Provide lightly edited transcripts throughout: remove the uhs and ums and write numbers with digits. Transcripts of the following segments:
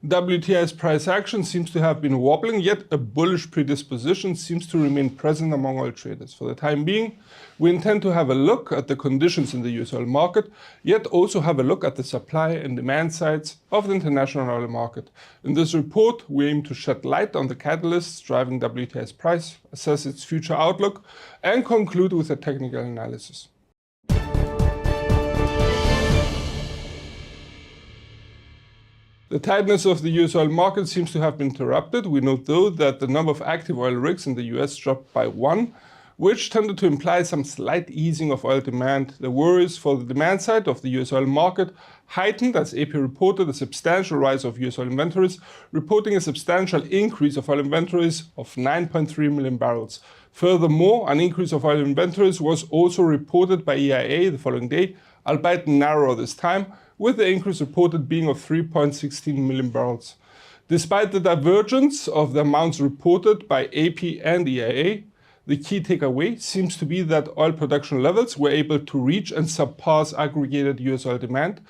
WTI's price action seems to have been wobbling, yet a bullish predisposition seems to remain present among oil traders. For the time being, we intend to have a look at the conditions in the US oil market, yet also have a look at the supply and demand sides of the international oil market. In this report, we aim to shed light on the catalysts driving WTI's price, assess its future outlook, and conclude with a technical analysis. The tightness of the US oil market seems to have been interrupted. We note though that the number of active oil rigs in the US dropped by 1, which tended to imply some slight easing of oil demand. The worries for the demand side of the US oil market heightened as AP reported a substantial rise of US oil inventories, reporting a substantial increase of oil inventories of 9.3 million barrels. Furthermore, an increase of oil inventories was also reported by EIA the following day, albeit narrower this time, with the increase reported being of 3.16 million barrels. Despite the divergence of the amounts reported by AP and EIA, the key takeaway seems to be that oil production levels were able to reach and surpass aggregated US oil demand,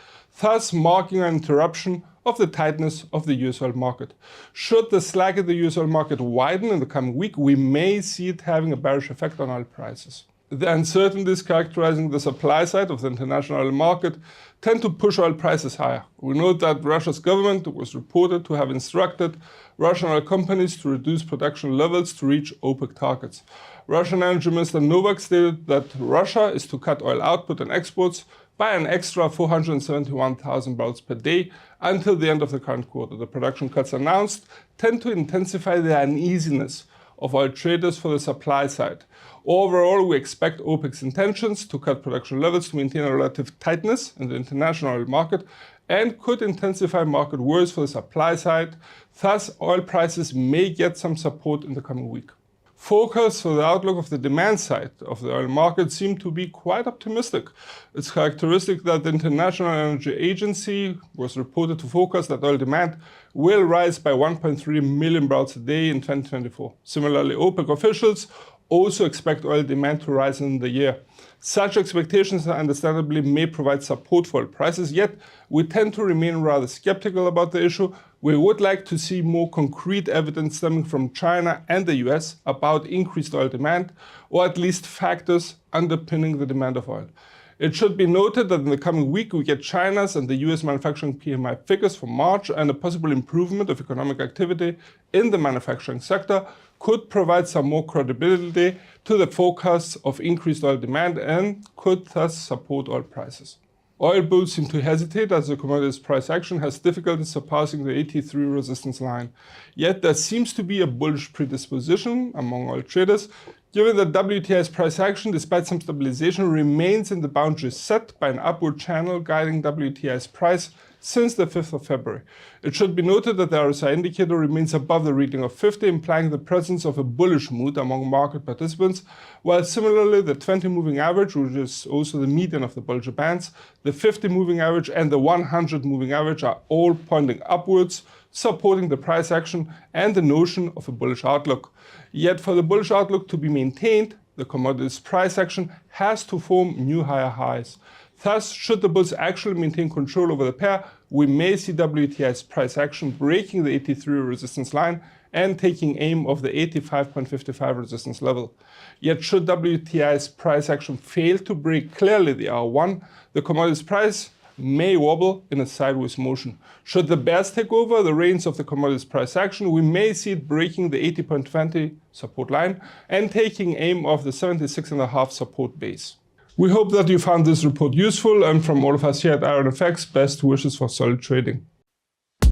thus marking an interruption of the tightness of the US oil market. Should the slack in the US oil market widen in the coming week, we may see it having a bearish effect on oil prices. The uncertainties characterizing the supply side of the international oil market tend to push oil prices higher. We note that Russia's government was reported to have instructed Russian oil companies to reduce production levels to reach OPEC targets. Russian Energy Minister Novak stated that Russia is to cut oil output and exports by an extra 471,000 barrels per day until the end of the current quarter. The production cuts announced tend to intensify the uneasiness of oil traders for the supply side. Overall, we expect OPEC's intentions to cut production levels to maintain a relative tightness in the international oil market and could intensify market worries for the supply side. Thus, oil prices may get some support in the coming week. Forecasts for the outlook of the demand side of the oil market seem to be quite optimistic. It's characteristic that the International Energy Agency was reported to forecast that oil demand will rise by 1.3 million barrels a day in 2024. Similarly, OPEC officials also expect oil demand to rise in the year. Such expectations understandably may provide support for oil prices, yet we tend to remain rather skeptical about the issue. We would like to see more concrete evidence stemming from China and the US about increased oil demand, or at least factors underpinning the demand of oil. It should be noted that in the coming week we get China's and the US manufacturing PMI figures for March, and a possible improvement of economic activity in the manufacturing sector could provide some more credibility to the forecasts of increased oil demand and could thus support oil prices. Oil bulls seem to hesitate as the commodity's price action has difficulty surpassing the 83 resistance line. Yet there seems to be a bullish predisposition among oil traders, given that WTI's price action, despite some stabilization, remains in the boundaries set by an upward channel guiding WTI's price since the 5th of February. It should be noted that the RSI indicator remains above the reading of 50, implying the presence of a bullish mood among market participants, while similarly the 20 moving average, which is also the median of the Bollinger Bands, the 50 moving average and the 100 moving average are all pointing upwards, supporting the price action and the notion of a bullish outlook. Yet for the bullish outlook to be maintained, the commodity's price action has to form new higher highs. Thus, should the bulls actually maintain control over the pair, we may see WTI's price action breaking the 83 resistance line and taking aim of the 85.55 resistance level. Yet should WTI's price action fail to break clearly the R1, the commodity's price may wobble in a sideways motion. Should the bears take over the reins of the commodity's price action, we may see it breaking the 80.20 support line and taking aim of the 76.5 support base. We hope that you found this report useful, and from all of us here at IronFX, best wishes for solid trading.